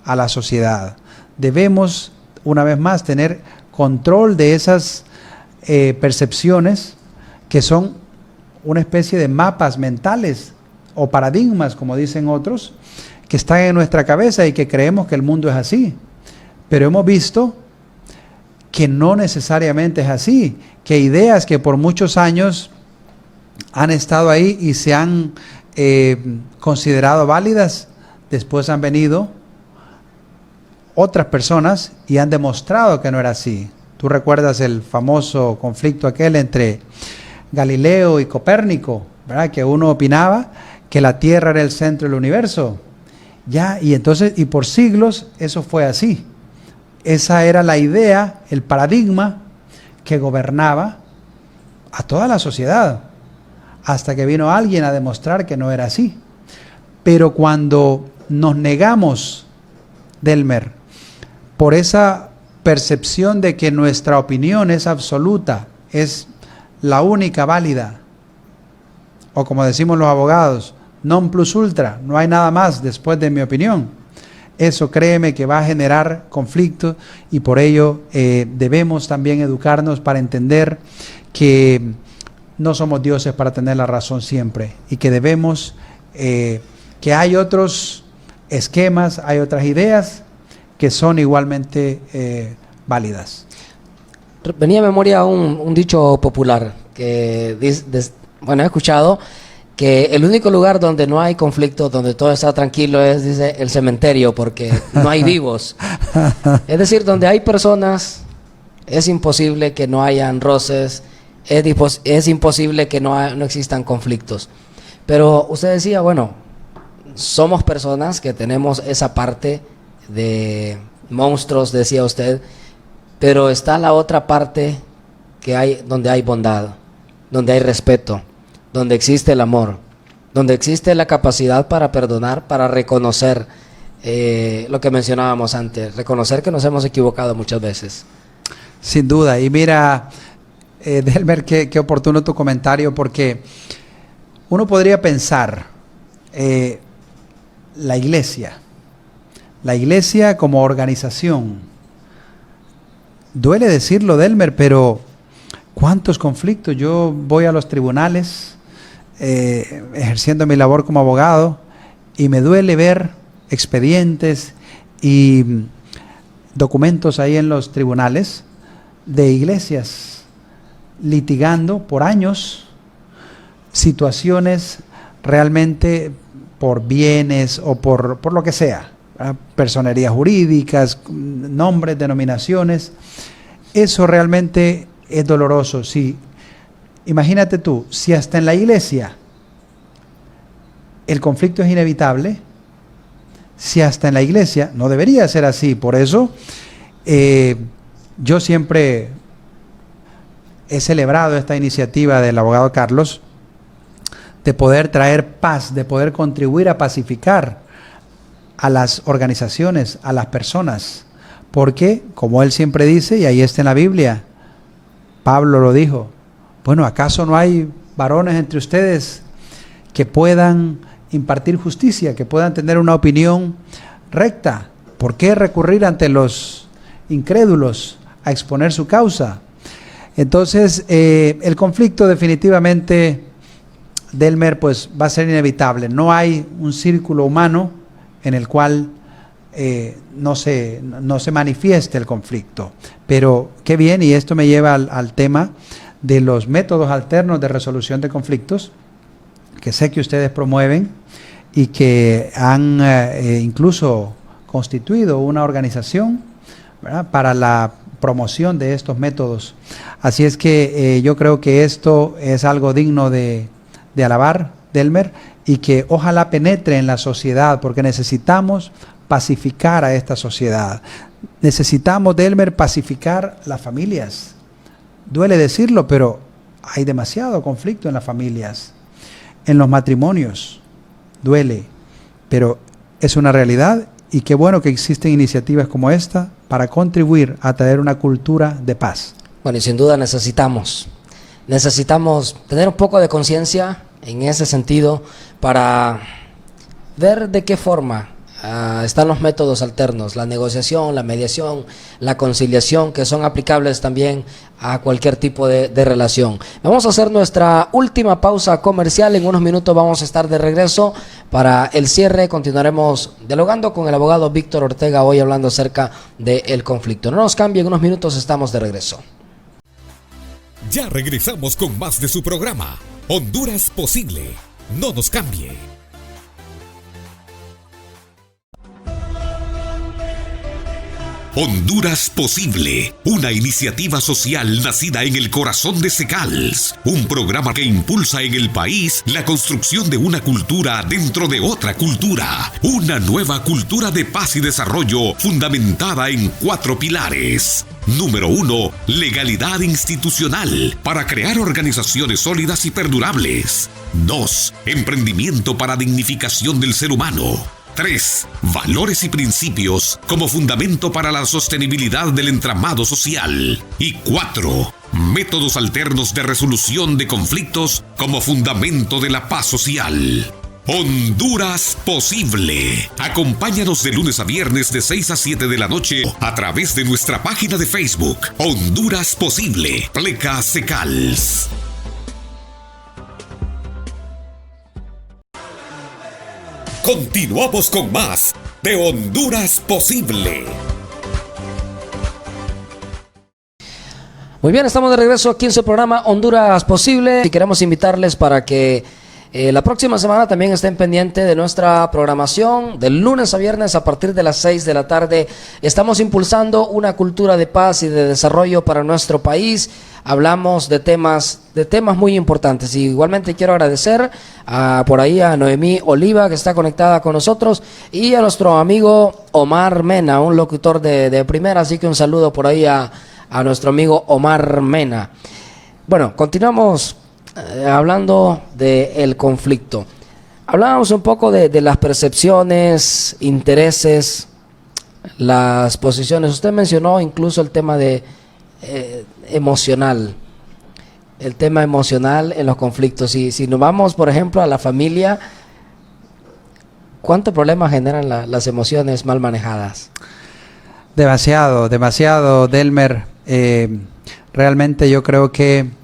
a la sociedad. Debemos, una vez más, tener control de esas percepciones que son una especie de mapas mentales o paradigmas, como dicen otros, que están en nuestra cabeza y que creemos que el mundo es así. Pero hemos visto que no necesariamente es así, que ideas que por muchos años han estado ahí y se han considerado válidas, después han venido otras personas y han demostrado que no era así. Tú recuerdas el famoso conflicto aquel entre Galileo y Copérnico, ¿verdad? Que uno opinaba que la Tierra era el centro del universo. Ya, y entonces, y por siglos eso fue así. Esa era la idea, el paradigma que gobernaba a toda la sociedad, hasta que vino alguien a demostrar que no era así. Pero cuando nos negamos, Delmer, por esa percepción de que nuestra opinión es absoluta, es la única válida, o como decimos los abogados, non plus ultra, no hay nada más después de mi opinión. Eso, créeme, que va a generar conflictos, y por ello debemos también educarnos para entender que no somos dioses para tener la razón siempre, y que debemos, que hay otros esquemas, hay otras ideas que son igualmente válidas. Venía a memoria un dicho popular que he escuchado que el único lugar donde no hay conflicto, donde todo está tranquilo, es, dice, el cementerio, porque no hay vivos. Es decir, donde hay personas, es imposible que no hayan roces, es imposible que no existan conflictos. Pero usted decía, bueno, somos personas que tenemos esa parte de monstruos, decía usted, pero está la otra parte que hay, donde hay bondad, donde hay respeto, donde existe el amor, donde existe la capacidad para perdonar, para reconocer lo que mencionábamos antes, reconocer que nos hemos equivocado muchas veces. Sin duda. Y mira, Delmer, qué oportuno tu comentario, porque uno podría pensar, la iglesia como organización, duele decirlo, Delmer, pero ¿cuántos conflictos? Yo voy a los tribunales ejerciendo mi labor como abogado, y me duele ver expedientes y documentos ahí en los tribunales de iglesias litigando por años situaciones realmente por bienes o por lo que sea, ¿verdad? Personerías jurídicas, nombres, denominaciones. Eso realmente es doloroso. Sí. Imagínate tú, si hasta en la iglesia el conflicto es inevitable, si hasta en la iglesia, no debería ser así. Por eso yo siempre he celebrado esta iniciativa del abogado Carlos de poder traer paz, de poder contribuir a pacificar a las organizaciones, a las personas, porque, como él siempre dice, y ahí está en la Biblia, Pablo lo dijo, bueno, ¿acaso no hay varones entre ustedes que puedan impartir justicia, que puedan tener una opinión recta? ¿Por qué recurrir ante los incrédulos a exponer su causa? Entonces, el conflicto definitivamente, Delmer, pues va a ser inevitable. No hay un círculo humano en el cual no se manifieste el conflicto. Pero qué bien, y esto me lleva al tema de los métodos alternos de resolución de conflictos, que sé que ustedes promueven y que han incluso constituido una organización, ¿verdad?, para la promoción de estos métodos. Así es que yo creo que esto es algo digno de alabar, Delmer, y que ojalá penetre en la sociedad, porque necesitamos pacificar a esta sociedad. Necesitamos, Delmer, pacificar las familias. Duele decirlo, pero hay demasiado conflicto en las familias, en los matrimonios. Duele, pero es una realidad, y qué bueno que existen iniciativas como esta para contribuir a traer una cultura de paz. Bueno, y sin duda necesitamos tener un poco de conciencia en ese sentido para ver de qué forma están los métodos alternos, la negociación, la mediación, la conciliación, que son aplicables también a cualquier tipo de relación. Vamos a hacer nuestra última pausa comercial. En unos minutos vamos a estar de regreso para el cierre. Continuaremos dialogando con el abogado Víctor Ortega, hoy hablando acerca del conflicto. No nos cambien, en unos minutos estamos de regreso. Ya regresamos con más de su programa, Honduras Posible. No nos cambie. Honduras Posible, una iniciativa social nacida en el corazón de Secals, un programa que impulsa en el país la construcción de una cultura dentro de otra cultura, una nueva cultura de paz y desarrollo fundamentada en 4 pilares. Número 1, legalidad institucional para crear organizaciones sólidas y perdurables. 2, emprendimiento para dignificación del ser humano. 3. Valores y principios como fundamento para la sostenibilidad del entramado social. Y 4. Métodos alternos de resolución de conflictos como fundamento de la paz social. Honduras Posible. Acompáñanos de lunes a viernes de 6 a 7 de la noche a través de nuestra página de Facebook, Honduras Posible, Pleca Secals. Continuamos con más de Honduras Posible. Muy bien, estamos de regreso aquí en su programa Honduras Posible y queremos invitarles para que la próxima semana también estén pendientes de nuestra programación. De lunes a viernes a partir de las 6 de la tarde estamos impulsando una cultura de paz y de desarrollo para nuestro país. Hablamos de temas muy importantes. Y igualmente quiero agradecer por ahí a Noemí Oliva, que está conectada con nosotros, y a nuestro amigo Omar Mena, un locutor de primera. Así que un saludo por ahí a nuestro amigo Omar Mena. Bueno, continuamos hablando del conflicto. Hablábamos un poco de las percepciones, intereses, las posiciones. Usted mencionó incluso el tema de emocional, el tema emocional en los conflictos. Y si nos vamos, por ejemplo, a la familia, ¿cuánto problema generan las emociones mal manejadas? Demasiado, Delmer. Realmente yo creo que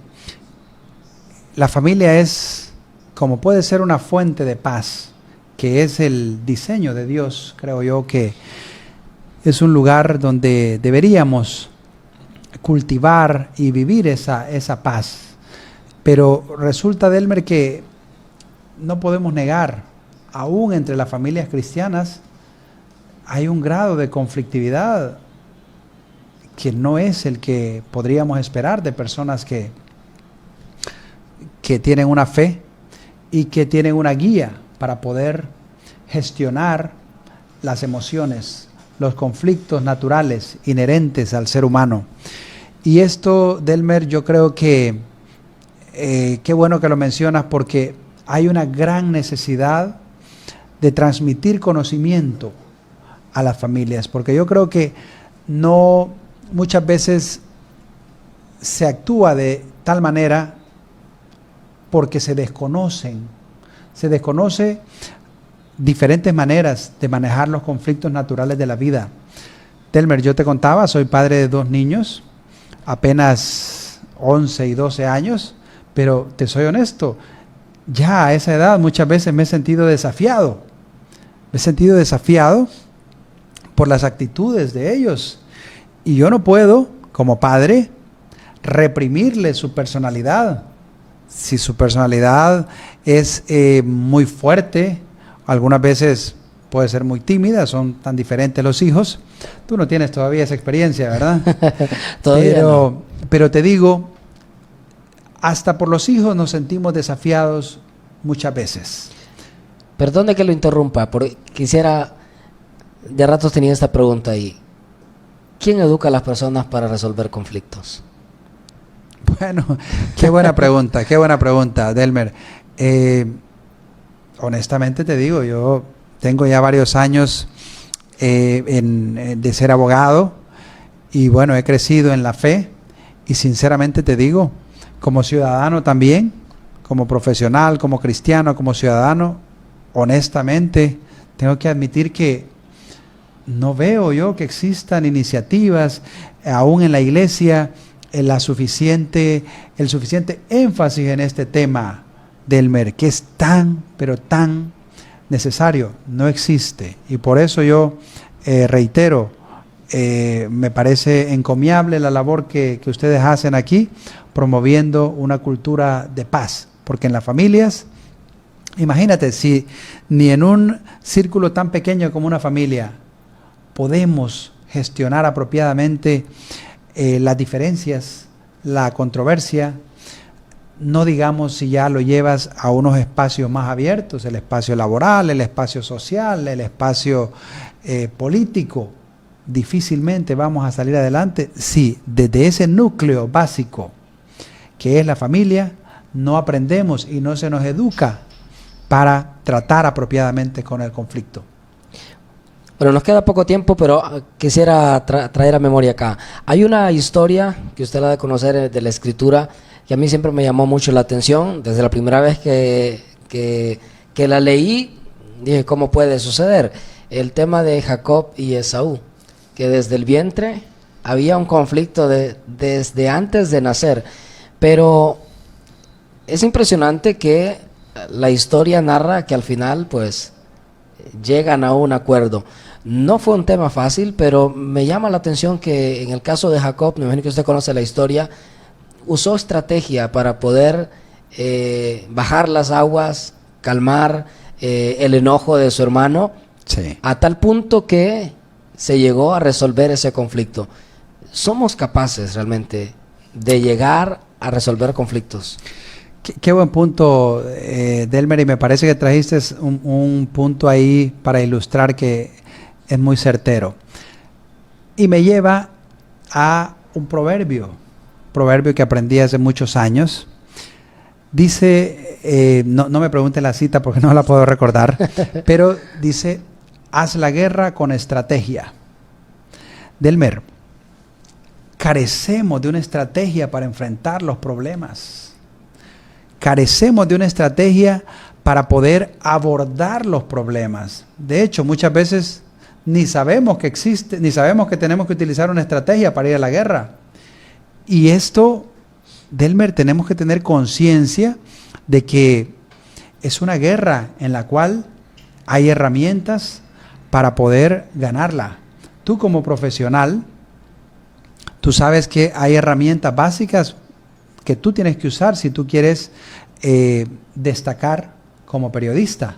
la familia es, como puede ser una fuente de paz, que es el diseño de Dios. Creo yo que es un lugar donde deberíamos cultivar y vivir esa paz. Pero resulta, Delmer, que no podemos negar, aún entre las familias cristianas hay un grado de conflictividad que no es el que podríamos esperar de personas que tienen una fe y que tienen una guía para poder gestionar las emociones, los conflictos naturales inherentes al ser humano. Y esto, Delmer, yo creo que qué bueno que lo mencionas, porque hay una gran necesidad de transmitir conocimiento a las familias, porque yo creo que no muchas veces se actúa de tal manera porque se desconoce diferentes maneras de manejar los conflictos naturales de la vida. Delmer, yo te contaba, soy padre de 2 niños, apenas 11 y 12 años, pero te soy honesto, ya a esa edad muchas veces me he sentido desafiado por las actitudes de ellos, y yo no puedo, como padre, reprimirle su personalidad. Si su personalidad es muy fuerte, algunas veces puede ser muy tímida, son tan diferentes los hijos. Tú no tienes todavía esa experiencia, ¿verdad? Todavía no. Pero te digo, hasta por los hijos nos sentimos desafiados muchas veces. Perdone que lo interrumpa, porque quisiera, de ratos tenía esta pregunta ahí. ¿Quién educa a las personas para resolver conflictos? Bueno, qué buena pregunta, Delmer. Honestamente te digo, yo tengo ya varios años de ser abogado, y bueno, he crecido en la fe, y sinceramente te digo, como ciudadano también, como profesional, como cristiano, como ciudadano, honestamente tengo que admitir que no veo yo que existan iniciativas, aún en la iglesia, el suficiente énfasis en este tema, Delmer, que es tan, pero tan necesario. No existe. Y por eso yo reitero, me parece encomiable la labor que ustedes hacen aquí, promoviendo una cultura de paz. Porque en las familias, imagínate, si ni en un círculo tan pequeño como una familia podemos gestionar apropiadamente las diferencias, la controversia, no digamos si ya lo llevas a unos espacios más abiertos, el espacio laboral, el espacio social, el espacio político. Difícilmente vamos a salir adelante si desde ese núcleo básico que es la familia no aprendemos y no se nos educa para tratar apropiadamente con el conflicto. Bueno, nos queda poco tiempo, pero quisiera traer a memoria acá. Hay una historia que usted la ha de conocer de la Escritura, que a mí siempre me llamó mucho la atención, desde la primera vez que que la leí, dije, ¿cómo puede suceder? El tema de Jacob y Esaú, que desde el vientre había un conflicto desde antes de nacer, pero es impresionante que la historia narra que al final pues llegan a un acuerdo. No fue un tema fácil, pero me llama la atención que en el caso de Jacob, me imagino que usted conoce la historia, usó estrategia para poder bajar las aguas, calmar el enojo de su hermano, Sí. a tal punto que se llegó a resolver ese conflicto. ¿Somos capaces realmente de llegar a resolver conflictos? Qué buen punto, Delmer, y me parece que trajiste un punto ahí para ilustrar que es muy certero. Y me lleva a un proverbio que aprendí hace muchos años. Dice, no me pregunten la cita porque no la puedo recordar, pero dice, haz la guerra con estrategia. Delmer, carecemos de una estrategia para enfrentar los problemas. Carecemos de una estrategia para poder abordar los problemas. De hecho, muchas veces ni sabemos que existe, ni sabemos que tenemos que utilizar una estrategia para ir a la guerra. Y esto, Delmer, tenemos que tener conciencia de que es una guerra en la cual hay herramientas para poder ganarla. Tú como profesional, tú sabes que hay herramientas básicas que tú tienes que usar si tú quieres destacar como periodista.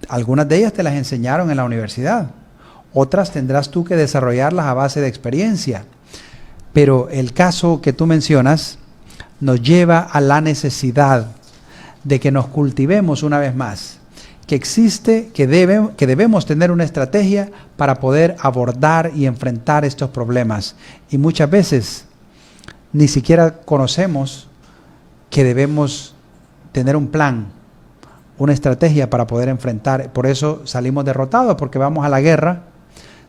Algunas de ellas te las enseñaron en la universidad, otras tendrás tú que desarrollarlas a base de experiencia. Pero el caso que tú mencionas nos lleva a la necesidad de que nos cultivemos una vez más, que debemos tener una estrategia para poder abordar y enfrentar estos problemas. Y muchas veces ni siquiera conocemos que debemos tener un plan, una estrategia para poder enfrentar. Por eso salimos derrotados, porque vamos a la guerra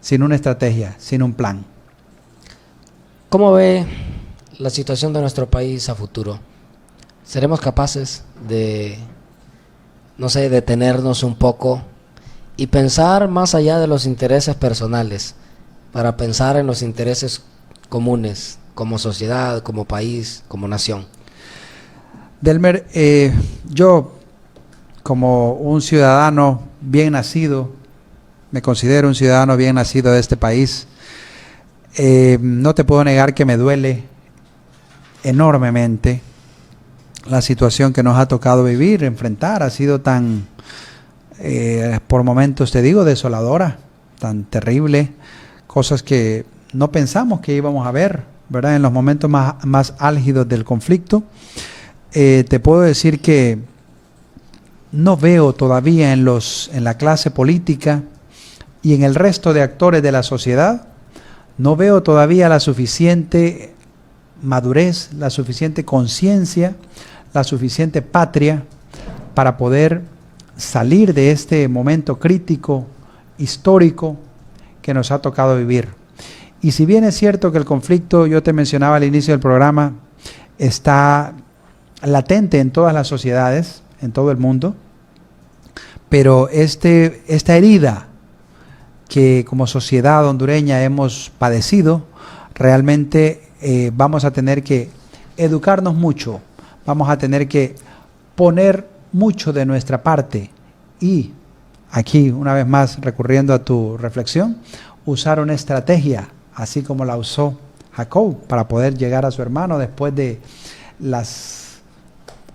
sin una estrategia, sin un plan. ¿Cómo ve la situación de nuestro país a futuro? ¿Seremos capaces de, no sé, detenernos un poco y pensar más allá de los intereses personales, para pensar en los intereses comunes, como sociedad, como país, como nación? Delmer, yo como un ciudadano bien nacido, me considero un ciudadano bien nacido de este país, no te puedo negar que me duele enormemente la situación que nos ha tocado vivir, enfrentar. Ha sido tan, por momentos te digo, desoladora, tan terrible, cosas que no pensamos que íbamos a ver, ¿verdad? En los momentos más álgidos del conflicto. Te puedo decir que no veo todavía en la clase política y en el resto de actores de la sociedad, no veo todavía la suficiente madurez, la suficiente conciencia, la suficiente patria para poder salir de este momento crítico, histórico, que nos ha tocado vivir. Y si bien es cierto que el conflicto, yo te mencionaba al inicio del programa, está latente en todas las sociedades, en todo el mundo, pero esta herida que como sociedad hondureña hemos padecido, realmente vamos a tener que educarnos mucho, vamos a tener que poner mucho de nuestra parte y, aquí una vez más recurriendo a tu reflexión, usar una estrategia, así como la usó Jacob, para poder llegar a su hermano después de las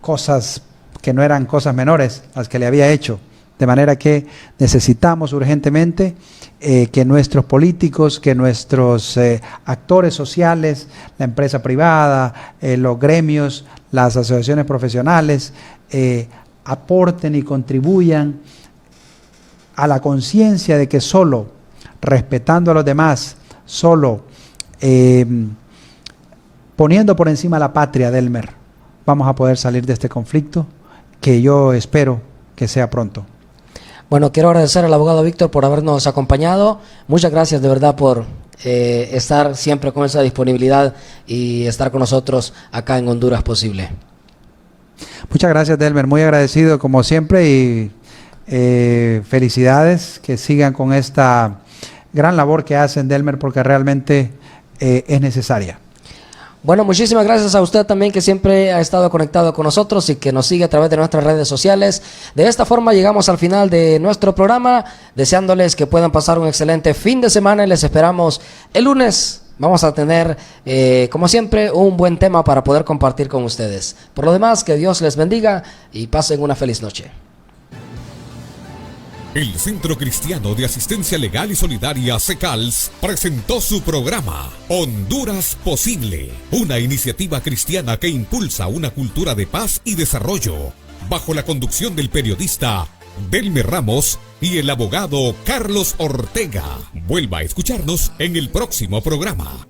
cosas que no eran cosas menores, las que le había hecho. De manera que necesitamos urgentemente que nuestros políticos, que nuestros actores sociales, la empresa privada, los gremios, las asociaciones profesionales, aporten y contribuyan a la conciencia de que solo respetando a los demás, solo poniendo por encima la patria, Delmer, vamos a poder salir de este conflicto, que yo espero que sea pronto. Bueno, quiero agradecer al abogado Víctor por habernos acompañado. Muchas gracias de verdad por estar siempre con esa disponibilidad y estar con nosotros acá en Honduras Posible. Muchas gracias, Delmer, muy agradecido como siempre y felicidades, que sigan con esta gran labor que hacen, Delmer, porque realmente es necesaria. Bueno, muchísimas gracias a usted también que siempre ha estado conectado con nosotros y que nos sigue a través de nuestras redes sociales. De esta forma llegamos al final de nuestro programa, deseándoles que puedan pasar un excelente fin de semana y les esperamos el lunes. Vamos a tener, como siempre, un buen tema para poder compartir con ustedes. Por lo demás, que Dios les bendiga y pasen una feliz noche. El Centro Cristiano de Asistencia Legal y Solidaria CECALS presentó su programa Honduras Posible, una iniciativa cristiana que impulsa una cultura de paz y desarrollo, bajo la conducción del periodista Delmer Ramos y el abogado Carlos Ortega. Vuelva a escucharnos en el próximo programa.